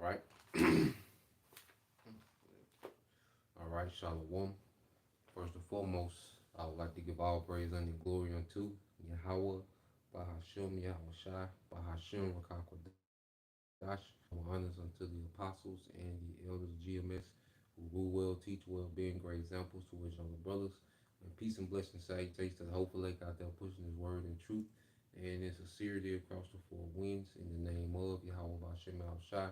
right. All right, Shalom. First and foremost, I would like to give all praise and glory unto Yahweh, Bahashem, Yahweh Shai, Bahashem, Rakakwadash. Our honors unto the apostles and the elders of GMS who rule well, teach well, being great examples to his younger brothers. And peace and blessing salutations to the hopeful lake out there pushing his word and truth and in sincerity across the four winds in the name of Yahweh Bashem Al Shai,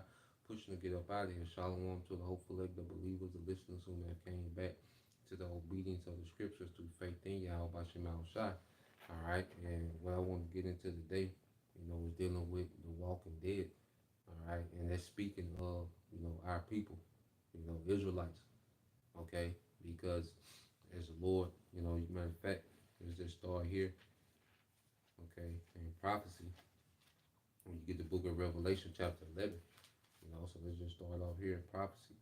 pushing to get up out of here. Shalom to the hopeful lake, the believers, the listeners who have came back to the obedience of the scriptures through faith in Yahweh Bashem Al Shai. All right, and what I want to get into today, is dealing with the walking dead. All right, and that's speaking of our people, Israelites. Okay, because as the Lord, matter of fact, let's just start here. Okay, in prophecy, when you get the book of Revelation, chapter 11, so let's just start off here in prophecy.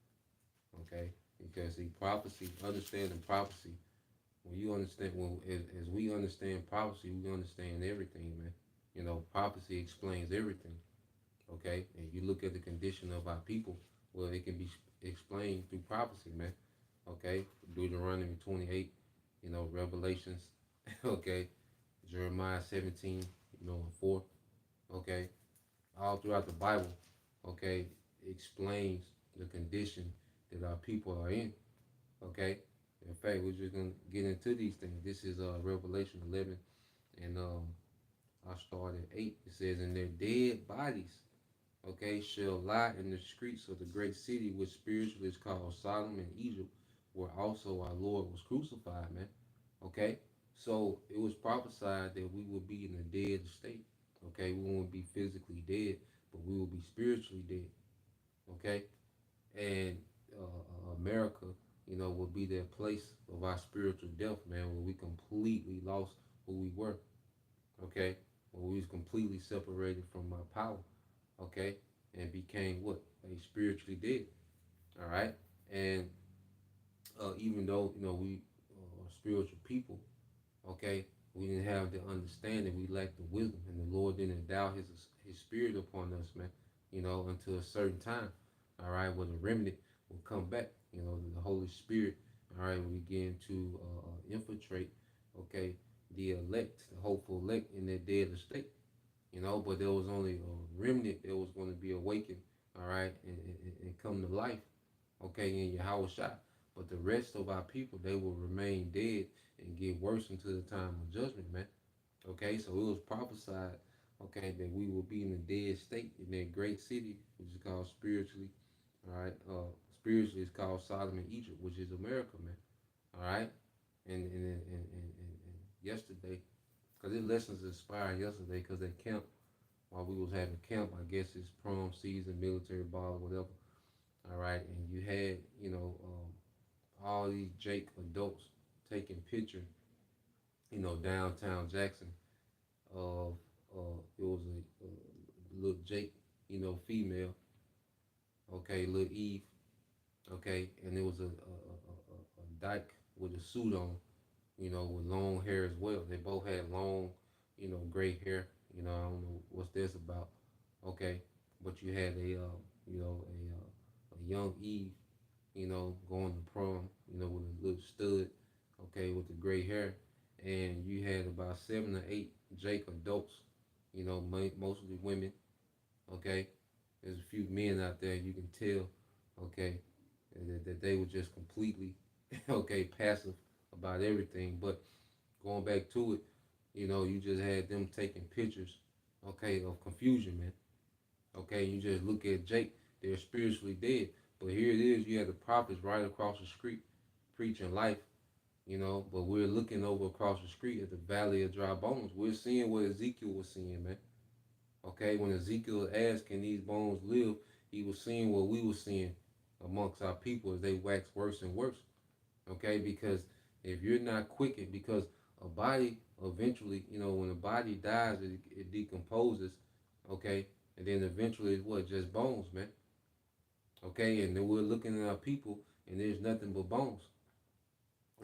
Okay, because see, prophecy, understanding prophecy. When you understand, as we understand prophecy, we understand everything, man. Prophecy explains everything. Okay, and you look at the condition of our people, well, it can be explained through prophecy, man. Okay, Deuteronomy 28, Revelations, okay, Jeremiah 17, and 4, okay, all throughout the Bible, okay, explains the condition that our people are in, okay. In fact, we're just gonna get into these things. This is Revelation 11, and I start at 8. It says, "And their dead bodies, okay, shall lie in the streets of the great city, which spiritually is called Sodom and Egypt, where also our Lord was crucified," man. Okay, so it was prophesied that we would be in a dead state. Okay, we won't be physically dead, but we will be spiritually dead. Okay, and America, will be that place of our spiritual death, man, where we completely lost who we were. Okay, where we was completely separated from our power. Okay, and became what? Like spiritually dead. All right, and even though we are spiritual people, okay, we didn't have the understanding, we lacked the wisdom, and the Lord didn't endow His Spirit upon us, man. Until a certain time, all right, where the remnant will come back. The Holy Spirit, all right, will begin to infiltrate, okay, the elect, the hopeful elect in their dead estate. But there was only a remnant that was going to be awakened, all right, and come to life, okay, in Yahweh Shai. But the rest of our people, they will remain dead and get worse until the time of judgment, man. Okay, so it was prophesied, okay, that we will be in a dead state in that great city, which is called spiritually, all right, spiritually it's called Sodom and Egypt, which is America, man. All right, and yesterday, because this lessons inspired yesterday, because at camp, while we was having camp, I guess it's prom season, military ball, whatever. All right, and you had all these Jake adults taking pictures, downtown Jackson of it was a little Jake, female, okay, little Eve, okay, and it was a dyke with a suit on, with long hair as well. They both had long, gray hair. I don't know what's this about, okay, but you had a young Eve, going to prom, with a little stud, okay, with the gray hair, and you had about 7 or 8 Jake adults, mostly women, okay. There's a few men out there you can tell, okay, that they were just completely, okay, passive about everything. But going back to it, you just had them taking pictures, okay, of confusion, man. Okay, you just look at Jake, they're spiritually dead. But here it is, you have the prophets right across the street preaching life, but we're looking over across the street at the valley of dry bones. We're seeing what Ezekiel was seeing, man. Okay, when Ezekiel asked, "Can these bones live?" he was seeing what we were seeing amongst our people as they wax worse and worse. Okay, because if you're not quickened, because a body eventually, when a body dies, it decomposes, okay, and then eventually it's what? Just bones, man. Okay, and then we're looking at our people and there's nothing but bones.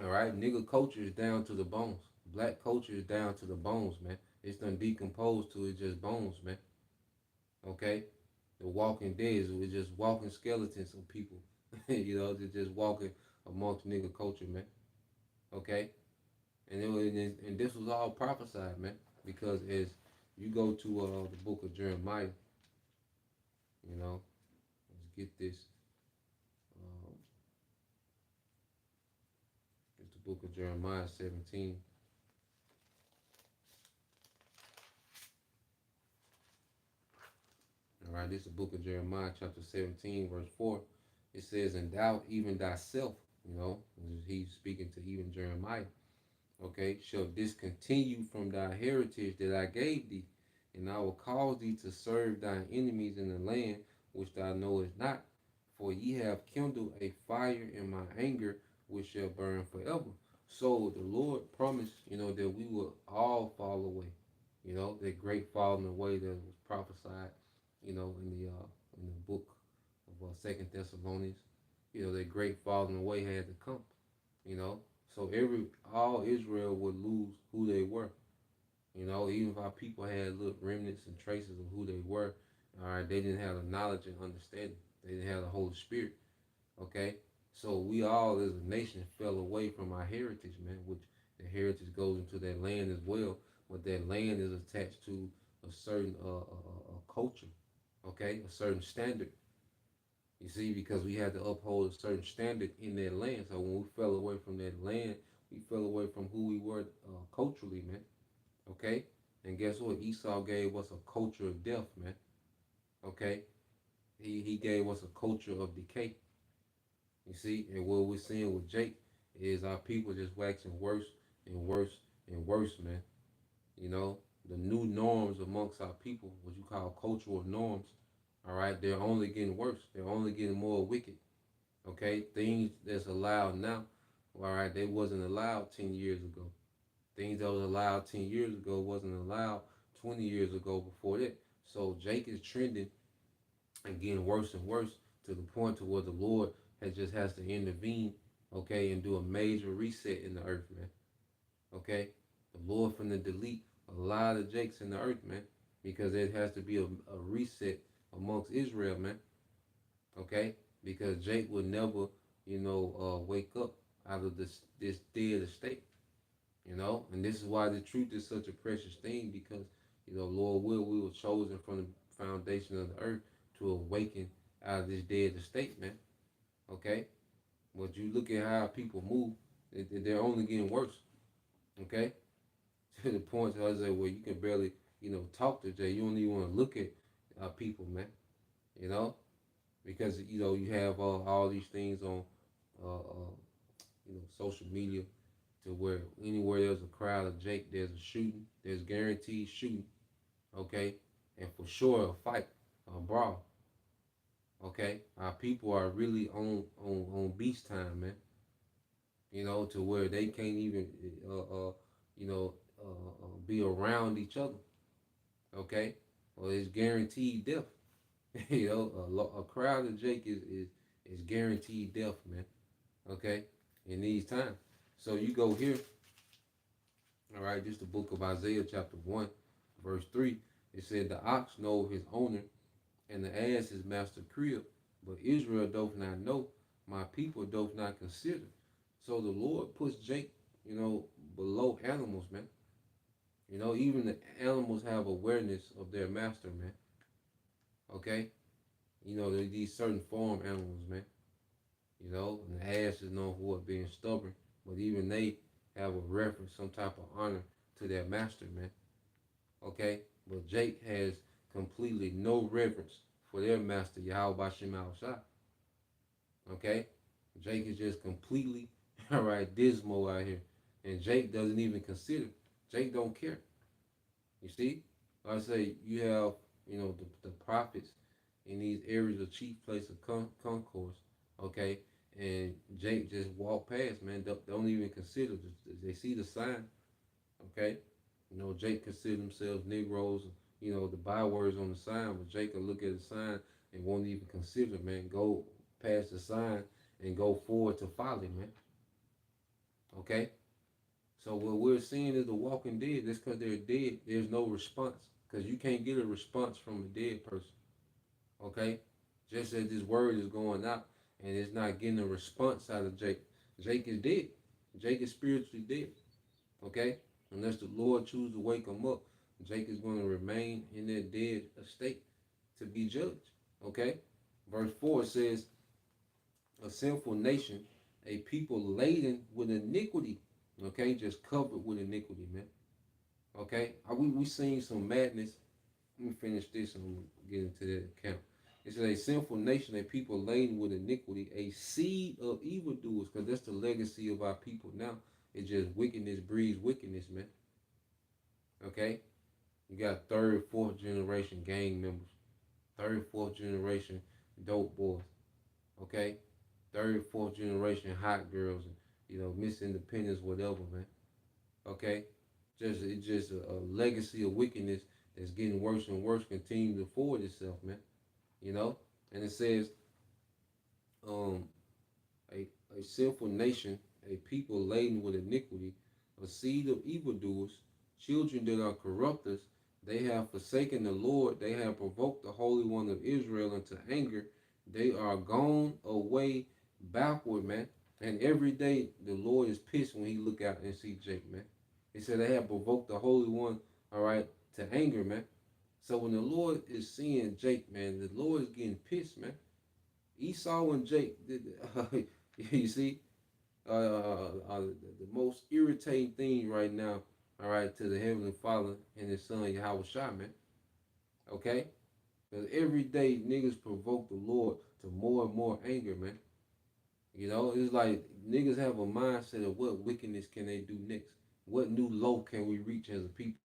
All right, nigga culture is down to the bones. Black culture is down to the bones, man. It's done decomposed to it just bones, man. Okay, The Walking Dead was just walking skeletons of people. They're just walking amongst nigga culture, man. Okay, and this was all prophesied, man. Because as you go to the book of Jeremiah, you know, let's get this. Um, it's the book of Jeremiah 17. All right, this is the book of Jeremiah, chapter 17, verse 4. It says, "And thou even thyself," he's speaking to even Jeremiah, okay, "shall discontinue from thy heritage that I gave thee, and I will cause thee to serve thine enemies in the land which thou knowest not, for ye have kindled a fire in my anger, which shall burn forever." So the Lord promised, that we will all fall away. That great falling away that was prophesied, in the book of Second Thessalonians. That great falling away had to come. You know, so all Israel would lose who they were. Even if our people had little remnants and traces of who they were, all right, they didn't have the knowledge and understanding. They didn't have the Holy Spirit. Okay, so we all as a nation fell away from our heritage, man. Which the heritage goes into that land as well, but that land is attached to a certain culture. Okay, a certain standard. You see, because we had to uphold a certain standard in that land. So when we fell away from that land, we fell away from who we were culturally, man. Okay? And guess what? Esau gave us a culture of death, man. Okay? He gave us a culture of decay. You see? And what we're seeing with Jake is our people just waxing worse and worse and worse, man. You know, the new norms amongst our people, what you call cultural norms, all right, they're only getting worse. They're only getting more wicked. Okay, things that's allowed now, all right, they wasn't allowed 10 years ago. Things that was allowed 10 years ago wasn't allowed 20 years ago before that. So Jake is trending and getting worse and worse to the point to where the Lord has to intervene, okay, and do a major reset in the earth, man. Okay, the Lord finna delete a lot of Jakes in the earth, man, because it has to be a reset amongst Israel, man. Okay, because Jake would never, wake up out of this dead state, and this is why the truth is such a precious thing because, Lord will, we were chosen from the foundation of the earth to awaken out of this dead state, man. Okay, but you look at how people move, they're only getting worse. Okay, to the point I say, where you can barely, talk to Jay. You don't even want to look at people, man. You know, because you have all these things on social media to where anywhere there's a crowd of Jake, there's a shooting, there's guaranteed shooting, okay, and for sure a fight, a brawl, okay. Our people are really on beast time, man. To where they can't even be around each other, okay. Well, it's guaranteed death. A crowd of Jake is guaranteed death, man. Okay, in these times. So you go here, all right. This is the book of Isaiah, chapter 1, verse 3. It said, "The ox know his owner, and the ass his master crib, but Israel doth not know, my people doth not consider." So the Lord puts Jake, below animals, man. Even the animals have awareness of their master, man. Okay, these certain farm animals, man. And the ass is known for being stubborn, but even they have a reference, some type of honor to their master, man. Okay, but Jake has completely no reverence for their master, Yahweh Bashem Shah. Okay, Jake is just completely, all right, dismal out here, and Jake doesn't even consider. Jake don't care. You see, like I say, you have the prophets in these areas of chief place of concourse. Okay, and Jake just walk past, man. Don't even consider. They see the sign. Okay, Jake consider themselves Negroes. The bywords on the sign, but Jake will look at the sign and won't even consider, man. Go past the sign and go forward to folly, man. Okay, so what we're seeing is the walking dead. Just because they're dead, there's no response. Because you can't get a response from a dead person. Okay, just as this word is going out and it's not getting a response out of Jake. Jake is dead. Jake is spiritually dead. Okay, unless the Lord chooses to wake him up, Jake is going to remain in that dead state to be judged. Okay, verse 4 says, "A sinful nation, a people laden with iniquity." Okay, just covered with iniquity, man. Okay, we seen some madness. Let me finish this and we'll get into that account. It says, "A sinful nation, a people laden with iniquity, a seed of evildoers," because that's the legacy of our people now. It's just wickedness breeds wickedness, man. Okay, you got third, fourth generation gang members, third, fourth generation dope boys. Okay, third, fourth generation hot girls, and Miss Independence, whatever, man. Okay, it's just a legacy of wickedness that's getting worse and worse, continuing to forward itself, man. You know, and it says, um, a a sinful nation, a people laden with iniquity, a seed of evildoers, children that are corrupters. They have forsaken the Lord. They have provoked the Holy One of Israel into anger. They are gone away backward, man. And every day the Lord is pissed when he look out and see Jake, man. He said they have provoked the Holy One, all right, to anger, man. So when the Lord is seeing Jake, man, the Lord is getting pissed, man. Esau and Jake, you see, the most irritating thing right now, all right, to the Heavenly Father and His Son Yahweh Shai, man. Okay, because every day niggas provoke the Lord to more and more anger, man. It's like niggas have a mindset of what wickedness can they do next. What new low can we reach as a people?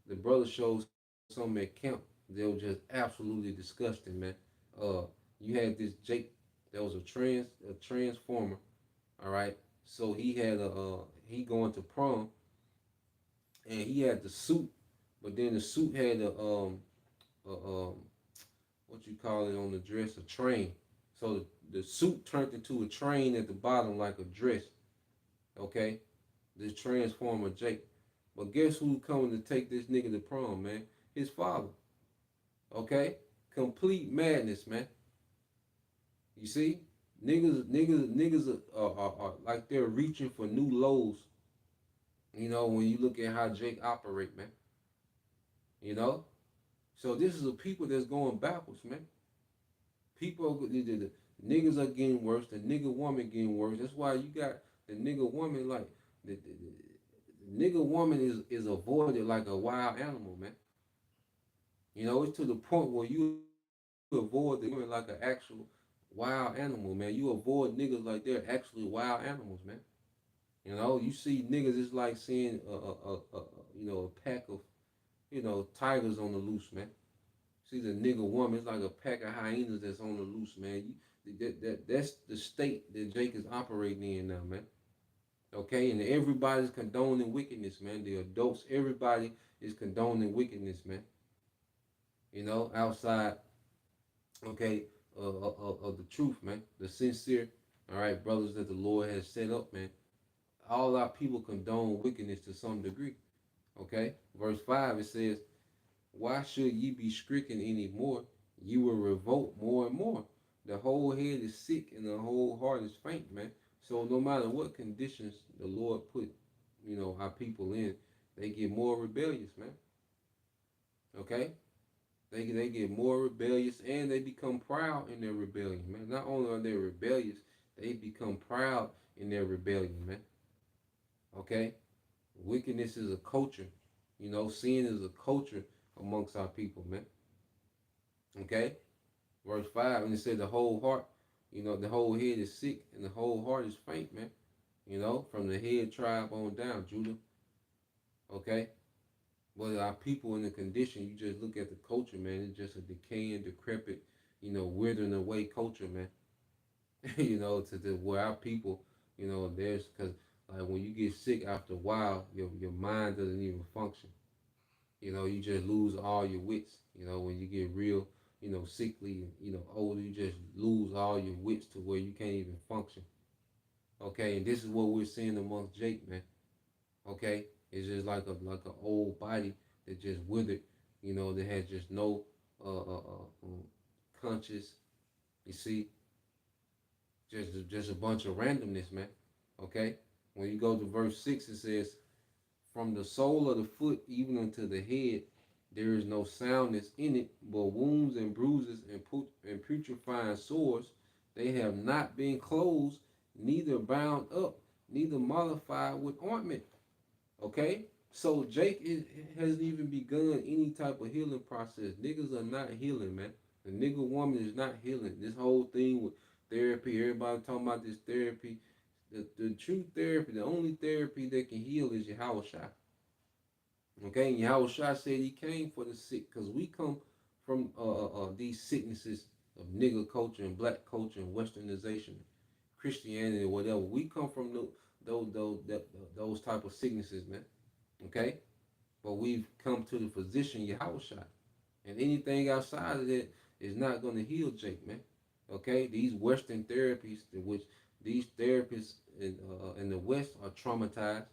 The brother shows some at camp. They were just absolutely disgusting, man. Uh, you had this Jake that was a transformer. All right, so he going to prom and he had the suit, but then the suit had a what you call it on the dress, a train. So the suit turned into a train at the bottom like a dress. Okay, this transformer Jake. But guess who's coming to take this nigga to prom, man? His father. Okay, complete madness, man. You see, niggas are like they're reaching for new lows. When you look at how Jake operate, man. You know, so this is a people that's going backwards, man. People, the niggas are getting worse. The nigga woman getting worse. That's why you got the nigga woman like the nigga woman is avoided like a wild animal, man. It's to the point where you avoid the women like an actual wild animal, man. You avoid niggas like they're actually wild animals, man. You see niggas, it's like seeing a pack of tigers on the loose, man. See the nigga woman, it's like a pack of hyenas that's on the loose, man. That's the state that Jake is operating in now, man. Okay, and everybody's condoning wickedness, man. The adults, everybody is condoning wickedness, man. Outside, okay, of the truth, man. The sincere, all right, brothers that the Lord has set up, man. All our people condone wickedness to some degree. Okay, verse 5 it says, "Why should ye be stricken any more? You will revolt more and more. The whole head is sick and the whole heart is faint, man." So no matter what conditions the Lord put, our people in, they get more rebellious, man. Okay? They get more rebellious and they become proud in their rebellion, man. Not only are they rebellious, they become proud in their rebellion, man. Okay? Wickedness is a culture. Sin is a culture amongst our people, man. Okay? Verse 5, and it said the whole heart, the whole head is sick and the whole heart is faint, man. From the head tribe on down, Judah. Okay? But our people in the condition, you just look at the culture, man. It's just a decaying, decrepit, withering away culture, man. To the where our people, there's because like when you get sick after a while, your mind doesn't even function. You just lose all your wits. When you get real, sickly and older, you just lose all your wits to where you can't even function. Okay, and this is what we're seeing amongst Jake, man. Okay, it's just like a old body that just withered, that has just no conscious. You see, just a bunch of randomness, man. Okay, when you go to verse 6, it says, "From the sole of the foot even unto the head, there is no soundness in it, but wounds and bruises and putrefying sores. They have not been closed, neither bound up, neither mollified with ointment." Okay? So Jake hasn't even begun any type of healing process. Niggas are not healing, man. The nigga woman is not healing. This whole thing with therapy, everybody talking about this therapy. The true therapy, the only therapy that can heal is Yahweh Shai. Okay? And Yahweh Shai said he came for the sick because we come from these sicknesses of nigga culture and black culture and westernization, Christianity or whatever. We come from those type of sicknesses, man. Okay? But we've come to the physician Yahushua. And anything outside of that is not going to heal Jake, man. Okay? These Western therapies, which these therapists in the West are traumatized,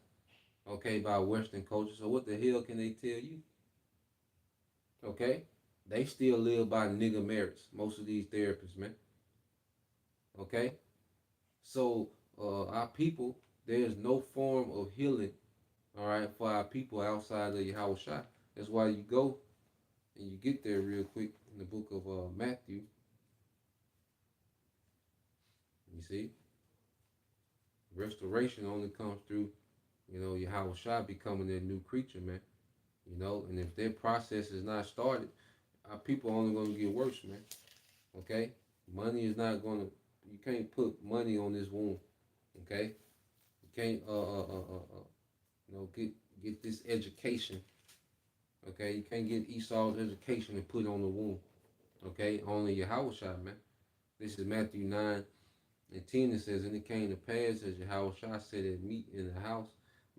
okay, by Western culture. So what the hell can they tell you? Okay? They still live by nigga merits, most of these therapists, man. Okay? So our people, there's no form of healing, all right, for our people outside of Yahweh Shai. That's why you go and you get there real quick in the book of Matthew. You see, restoration only comes through, Yahweh Shai becoming their new creature, man. And if their process is not started, our people are only going to get worse, man. Okay, money is not going to. You can't put money on this wound. Okay, you can't get this education. Okay, you can't get Esau's education and put it on the wound. Okay, only Yahweh Shai, man. This is Matthew 9 and 10. It says, "And it came to pass as Yahweh Shai said at meat in the house,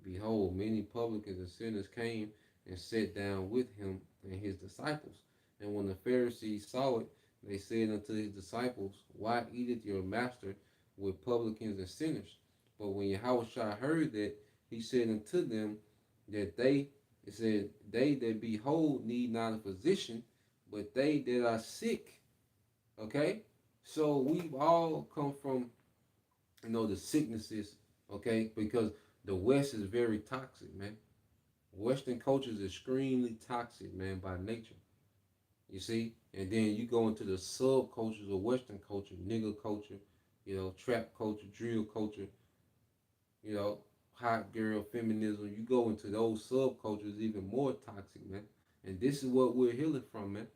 behold, many publicans and sinners came and sat down with him and his disciples. And when the Pharisees saw it, they said unto his disciples, Why eateth your master with publicans and sinners? But when Yahweh Shai heard that, he said unto them that it said, they that be whole need not a physician, but they that are sick." Okay? So we've all come from, the sicknesses, okay? Because the West is very toxic, man. Western culture is extremely toxic, man, by nature. You see? And then you go into the subcultures of Western culture, nigger culture, trap culture, drill culture, you know, hot girl feminism. You go into those subcultures even more toxic, man. And this is what we're healing from, man.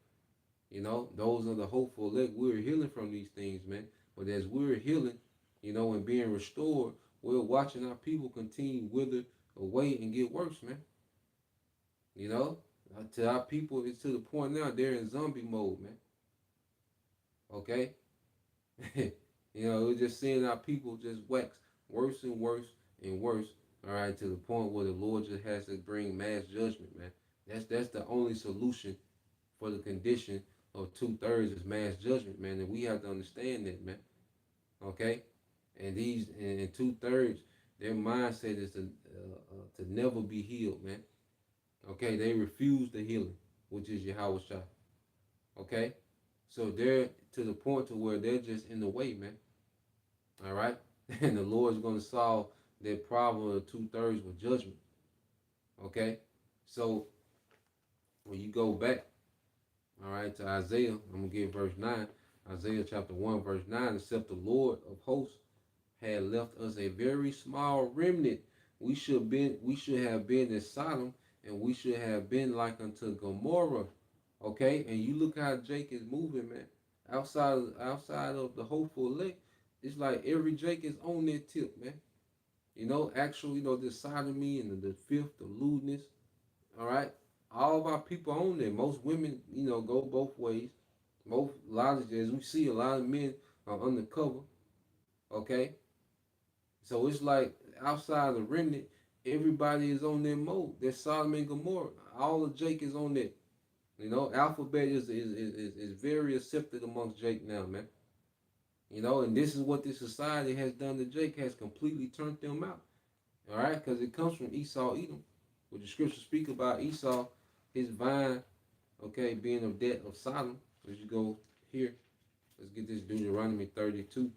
Those are the hopeful elect. We're healing from these things, man. But as we're healing, and being restored, we're watching our people continue to wither away and get worse, man. To our people, it's to the point now they're in zombie mode, man. Okay? We're just seeing our people just wax worse and worse and worse, all right, to the point where the Lord just has to bring mass judgment, man. That's the only solution for the condition of 2/3 is mass judgment, man. And we have to understand that, man. Okay? And these and 2/3, their mindset is to never be healed, man. Okay, they refuse the healing, which is Yahweh Shai. Okay? So they're to the point to where they're just in the way, man. All right? And the Lord's going to solve their problem of 2/3 with judgment. Okay? So when you go back, all right, to Isaiah, I'm going to get verse 9. Isaiah chapter 1, verse 9, "Except the Lord of hosts had left us a very small remnant, we should have been as Sodom, and we should have been like unto Gomorrah." Okay, and you look how Jake is moving, man. Outside of the hopeful elect, it's like every Jake is on their tip, man. Actually, the sodomy and the fifth, the lewdness. All right, all of our people on there. Most women, go both ways. A lot of, as we see, a lot of men are undercover. Okay, so it's like outside the remnant, everybody is on their mode. There's Sodom and Gomorrah. All of Jake is on that. Alphabet is very accepted amongst Jake now, man. And this is what this society has done to Jake, has completely turned them out. All right, because it comes from Esau, Edom, what the scriptures speak about Esau, his vine, okay, being of debt of Sodom. As you go here, let's get this Deuteronomy 32,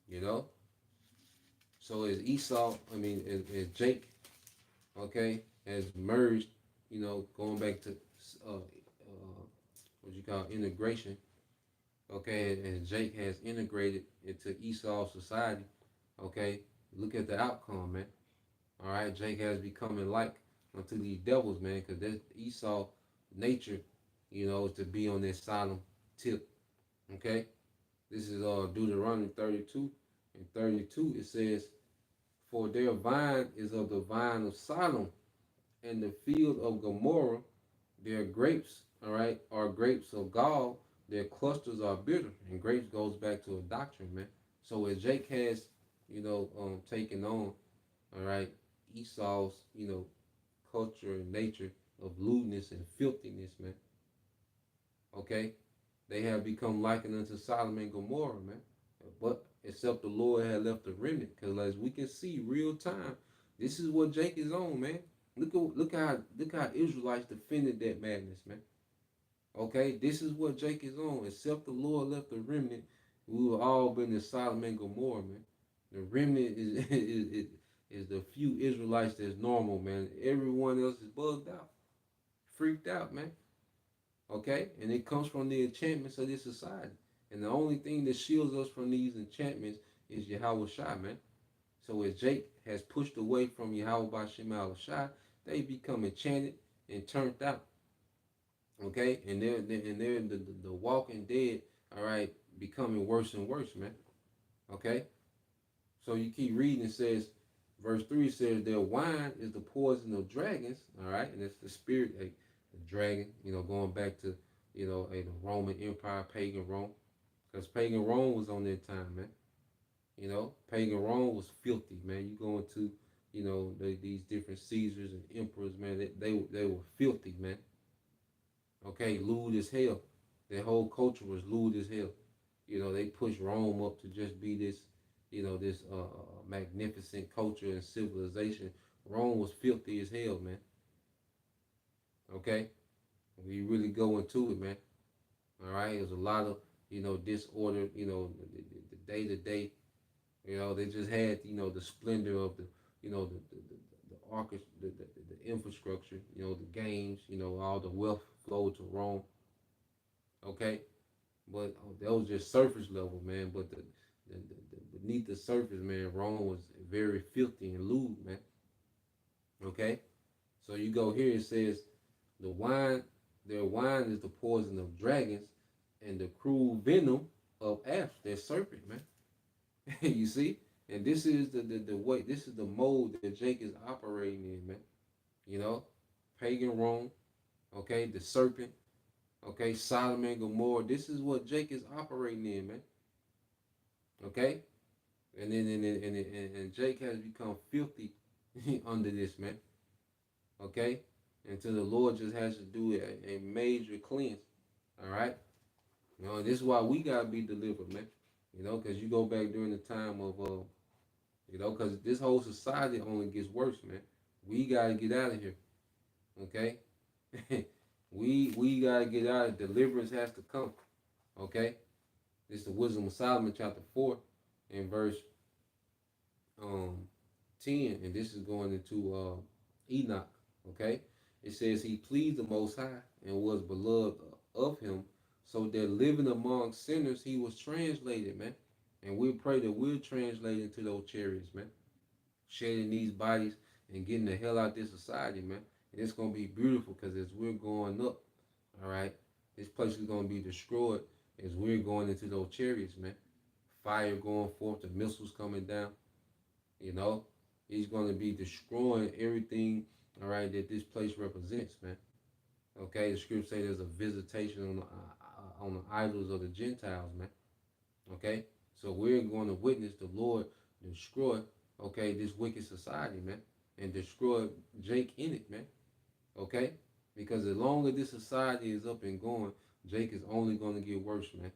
you know. So as Esau, I mean, as Jake, okay, has merged, you know, going back to what you call integration, okay, and Jake has integrated into Esau's society, okay, look at the outcome, man. All right, Jake has becoming like unto these devils, man, because that Esau nature, you know, is to be on this solemn tip, okay. This is Deuteronomy 32 and 32. It says, "For their vine is of the vine of Sodom, and the field of Gomorrah. Their grapes, all right, are grapes of gall. Their clusters are bitter." And grapes goes back to a doctrine, man. So as Jake has, you know, taken on, all right, Esau's, you know, culture and nature of lewdness and filthiness, man. Okay, they have become likened unto Sodom and Gomorrah, man. But except the Lord had left a remnant, because as we can see, real time, this is what Jake is on, man. Look how Israelites defended that madness, man. Okay, this is what Jake is on. Except the Lord left a remnant, we would all been in Sodom and Gomorrah, man. The remnant is the few Israelites that's normal, man. Everyone else is bugged out, freaked out, man. Okay, and it comes from the enchantments of this society. And the only thing that shields us from these enchantments is Yahweh Shai, man. So as Jake has pushed away from Yahweh Bashem Shai, they become enchanted and turned out. Okay, and they're the walking dead. All right, becoming worse and worse, man. Okay, so you keep reading. It says, verse 3 says, "Their wine is the poison of dragons." All right, and it's the spirit, the dragon. You know, going back to the Roman Empire, pagan Rome, because pagan Rome was on their time, man. You know, pagan Rome was filthy, man. You go into these different Caesars and emperors, man. They were filthy, man. Okay, lewd as hell. Their whole culture was lewd as hell. You know, they pushed Rome up to just be this, this magnificent culture and civilization. Rome was filthy as hell, man. Okay, we really go into it, man. All right, there's a lot of disorder. The day to day. They just had the splendor of the the infrastructure. The games. All the wealth flowed to Rome. Okay, but that was just surface level, man. But beneath the surface, man, Rome was very filthy and lewd, man. Okay, so you go here. It says the wine, their wine is the poison of dragons, and the cruel venom of asps, that serpent, man. You see, and this is the way. This is the mode that Jake is operating in, man. You know, pagan Rome. Okay, the serpent. Okay, Sodom and Gomorrah. This is what Jake is operating in, man. Okay, and Jake has become filthy under this, man. Okay, until the Lord just has to do a major cleanse. All right, and this is why we gotta be delivered, man. Because you go back during the time of because this whole society only gets worse, man. We gotta get out of here. Okay, we gotta get out. Deliverance has to come. Okay, this is the Wisdom of Solomon, chapter 4, and verse um 10, and this is going into Enoch. Okay, it says he pleased the Most High and was beloved of him, so that living among sinners he was translated, man. And we pray that we're translated into those chariots, man. Shedding these bodies and getting the hell out of this society, man. And it's gonna be beautiful because as we're going up, all right, this place is gonna be destroyed as we're going into those chariots, man. Fire going forth, the missiles coming down. You know, he's gonna be destroying everything, all right, that this place represents, man. Okay, the scripture say there's a visitation on the idols of the Gentiles, man. Okay, so we're going to witness the Lord destroy, okay, this wicked society, man, and destroy Jake in it, man. Okay, because as long as this society is up and going, Jake is only going to get worse, man.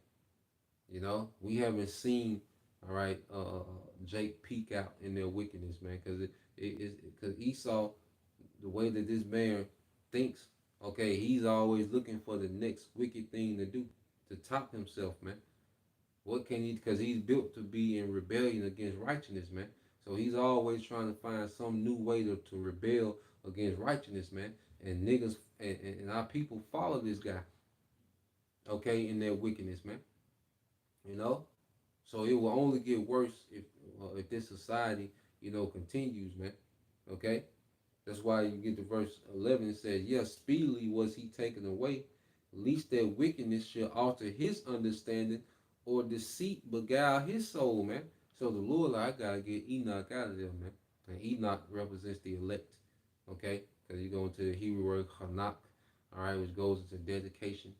We haven't seen, all right, Jake peak out in their wickedness, man, because because Esau, the way that this man thinks, Okay, he's always looking for the next wicked thing to do to top himself, man. What can he? Because he's built to be in rebellion against righteousness, man. So he's always trying to find some new way to rebel against righteousness, man. And niggas and our people follow this guy, okay, in their wickedness, man. You know, so it will only get worse if this society, continues, man. Okay, that's why you get to verse 11. It says, "Yes, speedily was he taken away, least that wickedness should alter his understanding, or deceit beguile his soul." Man, so the Lord, like, I gotta get Enoch out of there, man. And Enoch represents the elect, okay? Because you go into the Hebrew word Hanak, all right, which goes into dedication,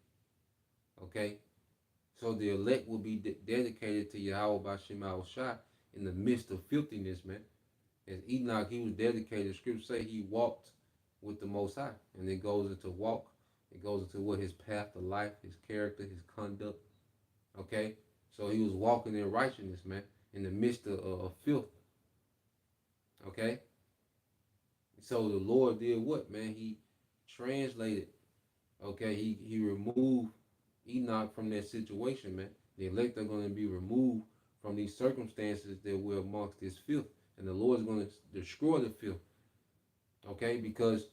okay? So the elect will be dedicated to Yahweh by Shema Shai in the midst of filthiness, man. As Enoch, he was dedicated. Scripture say he walked with the Most High, and it goes into walk. It goes into what his path of life, his character, his conduct. Okay, so he was walking in righteousness, man, in the midst of filth. Okay, so the Lord did what, man? He translated. Okay, he removed Enoch from that situation, man. The elect are going to be removed from these circumstances that were amongst this filth, and the Lord is going to destroy the filth. Okay, because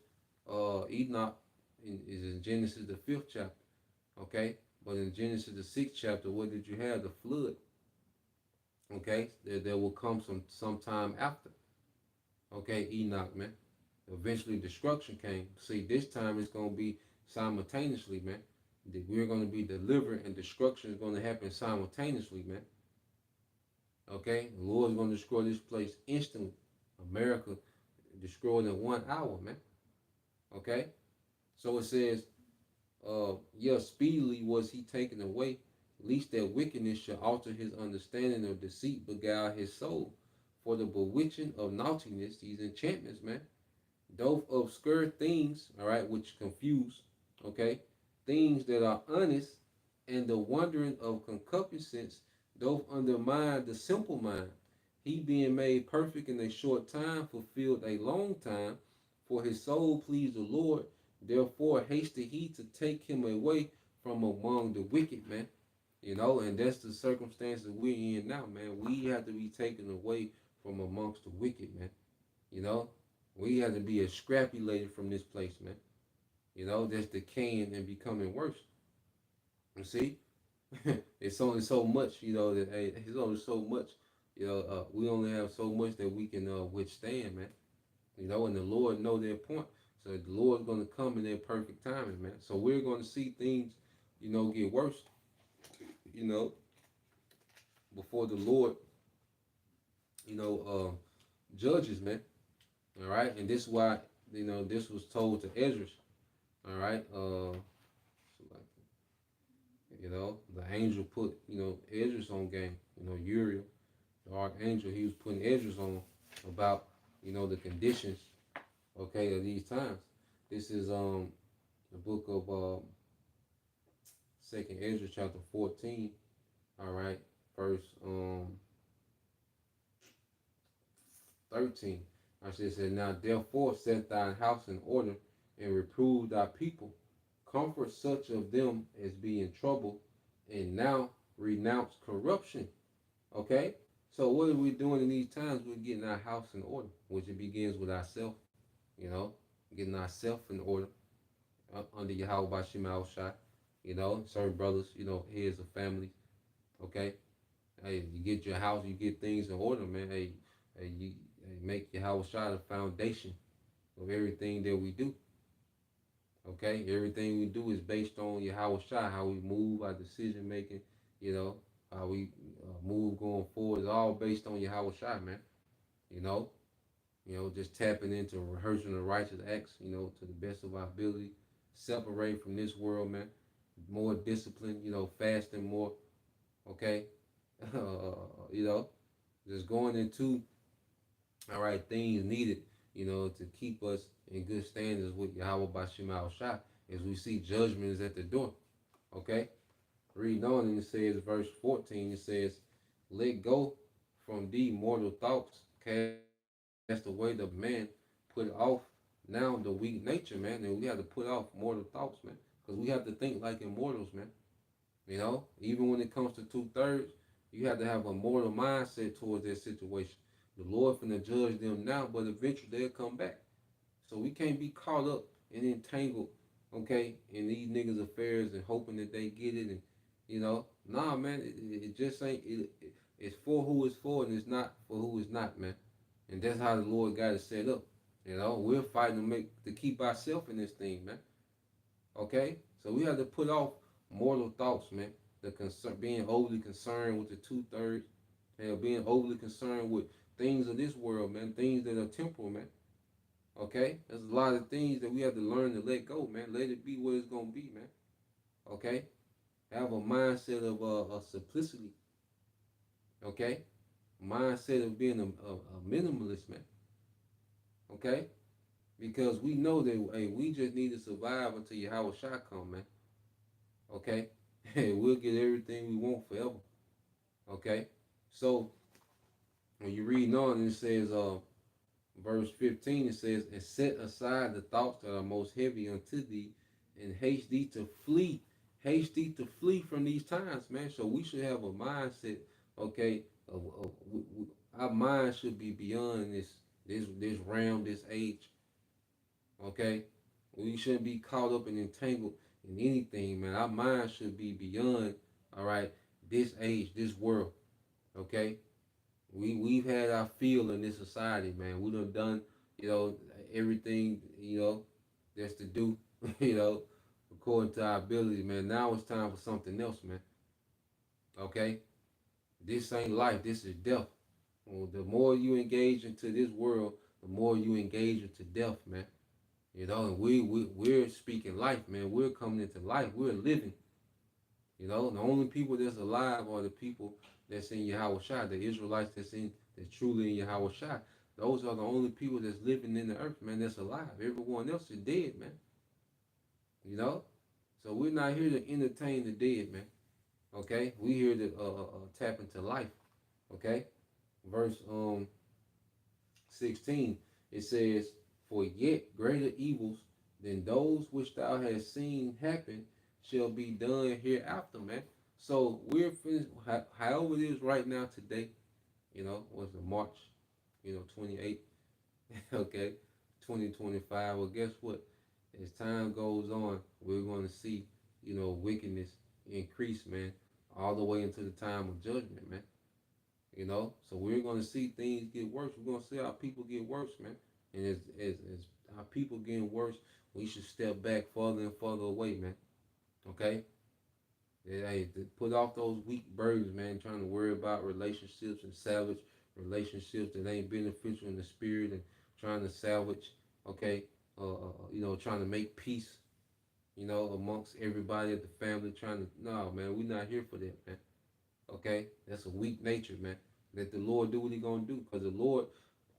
Enoch is in Genesis the 5th chapter. Okay, but in Genesis the 6th chapter, what did you have? The flood. Okay, there will come sometime after. Okay, Enoch, man. Eventually, destruction came. See, this time it's gonna be simultaneously, man. We're gonna be delivered, and destruction is gonna happen simultaneously, man. Okay, the Lord's gonna destroy this place instantly. America destroyed in 1 hour, man. Okay, so it says, yeah, speedily was he taken away, least that wickedness should alter his understanding of deceit, beguile his soul. For the bewitching of naughtiness, these enchantments, man, those obscure things, all right, which confuse, okay, things that are honest, and the wandering of concupiscence, doth undermine the simple mind. He being made perfect in a short time, fulfilled a long time, for his soul pleased the Lord. Therefore hasted he to take him away from among the wicked, man. And that's the circumstances we're in now, man. We have to be taken away from amongst the wicked, man. You know, we have to be extrapolated from this place, man. That's decaying and becoming worse. You see, it's only so much, that hey, it's only so much, we only have so much that we can withstand, man. And the Lord know their point. So the Lord's going to come in their perfect timing, man. So we're going to see things, get worse, you know, before the Lord, you know, judges, man. All right, and this is why this was told to Ezra. All right, the angel put Ezra on game. Uriel, the archangel, he was putting Ezra on about the conditions, okay, of these times. This is the book of Second Ezra chapter 14. All right, verse 13. I should say, now therefore set thine house in order and reprove thy people. Comfort such of them as be in trouble, and now renounce corruption. Okay? So what are we doing in these times? We're getting our house in order, which it begins with ourselves, getting ourselves in order under Yahweh by Shema Shai. Certain brothers, heads of families. Okay? Hey, you get your house, you get things in order, man. Hey, you make Yahweh Shai the foundation of everything that we do. Okay, everything we do is based on Yahweh Shai, how we move, our decision making, how we move going forward. It's all based on Yahweh Shai, man. You know, just tapping into rehearsing the righteous acts, to the best of our ability. Separate from this world, man. More discipline, fasting more. Okay, you know, just going into all right things needed, to keep us in good standards with Yahweh Bashim Al Shah as we see judgment is at the door. Okay? Reading on, and it says, verse 14, it says, let go from thee mortal thoughts, cast away the man, put off now the weak nature, man, and we have to put off mortal thoughts, man, because we have to think like immortals, man. You know, even when it comes to 2/3, you have to have a mortal mindset towards that situation. The Lord finna judge them now, but eventually they'll come back. So we can't be caught up and entangled, okay, in these niggas' affairs and hoping that they get it. And nah, man, it just ain't. It's for who it's for, and it's not for who it's not, man. And that's how the Lord got it set up. We're fighting to keep ourselves in this thing, man. Okay, so we have to put off mortal thoughts, man. The concern, being overly concerned with the 2/3, being overly concerned with things of this world, man. Things that are temporal, man. Okay, there's a lot of things that we have to learn to let go, man. Let it be what it's gonna be, man. Okay, have a mindset of simplicity. Okay, mindset of being a minimalist, man. Okay, because we know that hey, we just need to survive until Yahweh Shai come, man. Okay, we'll get everything we want forever. Okay, so when you read on, it says, verse 15, it says, and set aside the thoughts that are most heavy unto thee, and haste thee to flee from these times, man. So we should have a mindset, okay, our mind should be beyond this realm, this age, okay. We shouldn't be caught up and entangled in anything, man. Our mind should be beyond, all right, this age, this world, okay. We've had our feel in this society, man. We done, everything, that's to do, you know, according to our ability, man. Now it's time for something else, man. Okay? This ain't life, this is death. Well, the more you engage into this world, the more you engage into death, man. And we're speaking life, man. We're coming into life. We're living. The only people that's alive are the people that's in Yahweh Shai, the Israelites that's truly in Yahweh Shai. Those are the only people that's living in the earth, man, that's alive. Everyone else is dead, man. So we're not here to entertain the dead, man. Okay? We here to tap into life. Okay? Verse 16, it says, for yet greater evils than those which thou hast seen happen shall be done hereafter, man. So we're finished, however it is right now today, was it March, 28th, okay, 2025. Well, guess what? As time goes on, we're going to see, wickedness increase, man, all the way into the time of judgment, man. So we're going to see things get worse. We're going to see our people get worse, man. And as our people getting worse, we should step back further and further away, man. Okay? Hey, put off those weak burdens, man, trying to worry about relationships and salvage relationships that ain't beneficial in the spirit and trying to salvage, okay, trying to make peace, amongst everybody at the family, no, man, we're not here for that, man. Okay? That's a weak nature, man. Let the Lord do what he gonna do. Because the Lord,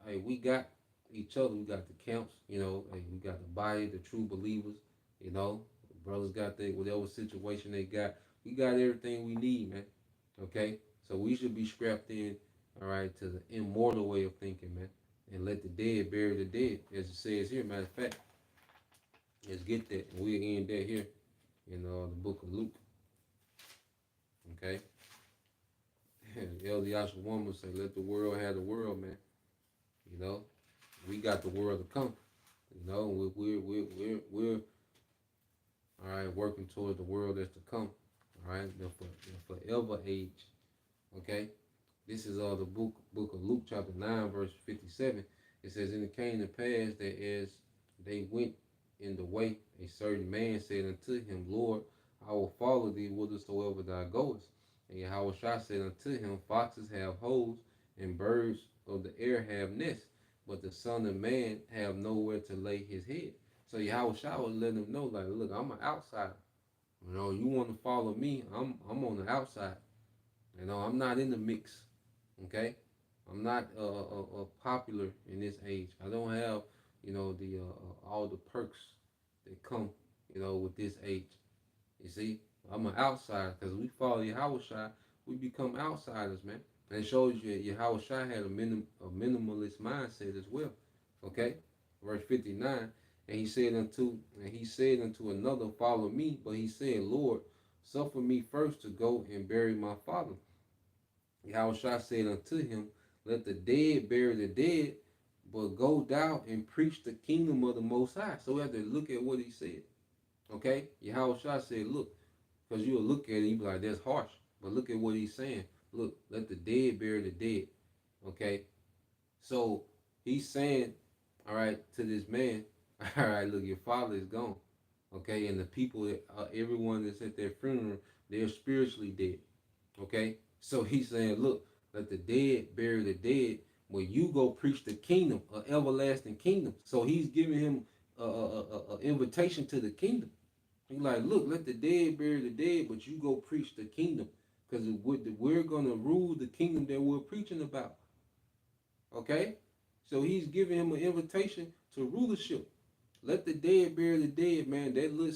hey, we got each other. We got the camps, hey, we got the body, the true believers, The brothers got whatever situation they got. We got everything we need, man. Okay? So we should be strapped in, all right, to the immortal way of thinking, man. And let the dead bury the dead, as it says here. Matter of fact, let's get that. And we'll end that here in the book of Luke. Okay? Elder Yashua woman say, let the world have the world, man. We got the world to come. We're all right, working towards the world that's to come. All right, the forever age. Okay, this is the book of Luke chapter 9 verse 57. It says, and it came to pass that as they went in the way, a certain man said unto him, Lord, I will follow thee whithersoever thou goest. And Yahweh Shai said unto him, foxes have holes, and birds of the air have nests, but the Son of Man have nowhere to lay his head. So Yahweh Shai was letting him know, like, look, I'm an outsider. You want to follow me? I'm on the outside. I'm not in the mix. Okay, I'm not popular in this age. I don't have the all the perks that come with this age. You see, I'm an outsider because we follow Yahweh Shai, we become outsiders, man. And it shows you Yahweh Shai had a minimalist mindset as well. Okay, verse 59. And he said unto another, follow me. But he said, Lord, suffer me first to go and bury my father. Yahushua said unto him, let the dead bury the dead, but go down and preach the kingdom of the Most High. So we have to look at what he said. Okay? Yahushua said, look, because you'll look at it and you be like, that's harsh. But look at what he's saying. Look, let the dead bury the dead. Okay? So he's saying, all right, to this man, all right, look, your father is gone. Okay? And the people, everyone that's at their funeral, they're spiritually dead. Okay? So he's saying, look, let the dead bury the dead when you go preach the kingdom, an everlasting kingdom. So he's giving him an invitation to the kingdom. He's like, look, let the dead bury the dead, but you go preach the kingdom. Because we're going to rule the kingdom that we're preaching about. Okay? So he's giving him an invitation to rulership. Let the dead bury the dead, man. That little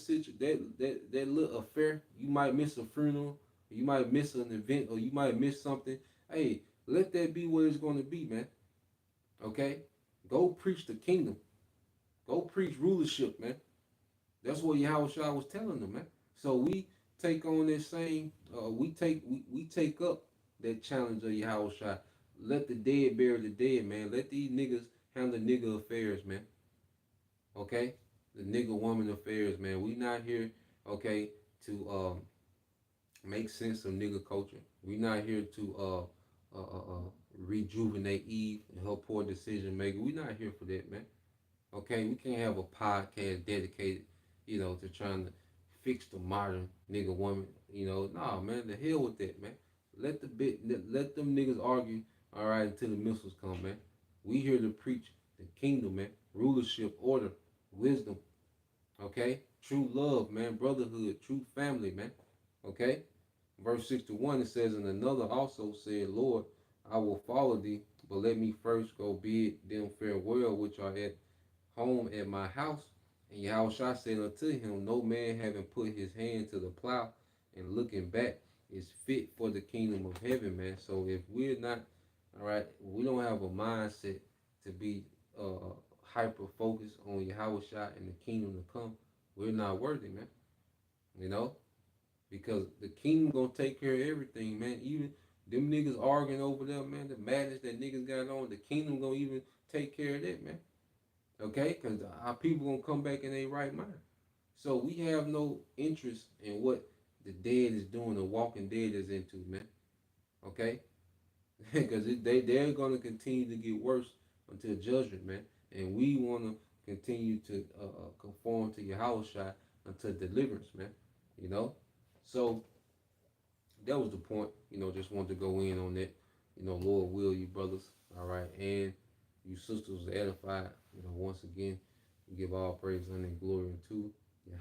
that little affair, you might miss a funeral, you might miss an event, or you might miss something. Hey, let that be what it's going to be, man. Okay? Go preach the kingdom. Go preach rulership, man. That's what Yahushua was telling them, man. So we take on this same, we take up that challenge of Yahushua. Let the dead bury the dead, man. Let these niggas handle nigga affairs, man. Okay? The nigga woman affairs, man. We not here, okay, to make sense of nigga culture. We not here to rejuvenate Eve and her poor decision making. We not here for that, man. Okay, we can't have a podcast dedicated, to trying to fix the modern nigga woman. Nah, man, the hell with that, man. Let them niggas argue, all right, until the missiles come, man. We here to preach the kingdom, man. Rulership, order, wisdom, okay? True love, man. Brotherhood, true family, man. Okay? Verse 61, it says, and another also said, Lord, I will follow thee, but let me first go bid them farewell which are at home at my house. And Yahushua said unto him, no man having put his hand to the plow and looking back is fit for the kingdom of heaven, man. So if we're not, all right, we don't have a mindset to be hyper focused on Yahushua and the kingdom to come, we're not worthy, man. You know? Because the kingdom gonna take care of everything, man. Even them niggas arguing over there, man, the madness that niggas got on, the kingdom gonna even take care of that, man. Okay? Because our people gonna come back in their right mind. So we have no interest in what the dead is doing, the walking dead is into, man. Okay? Because they're gonna continue to get worse until judgment, man. And we wanna continue to conform to Yahushua until deliverance, man. You know? So that was the point. Just wanted to go in on that. Lord will, you brothers, all right, and you sisters edified. Once again, we give all praise and glory unto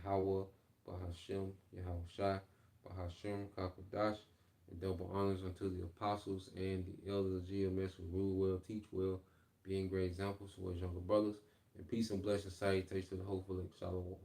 Yahweh, Bahashem, Yahushua, Bahashem, Kakodash, and double honors unto the apostles and the elders of GMS who rule well, teach well, being great examples for his younger brothers. And peace and blessings, salutations to the hopeful Shalom.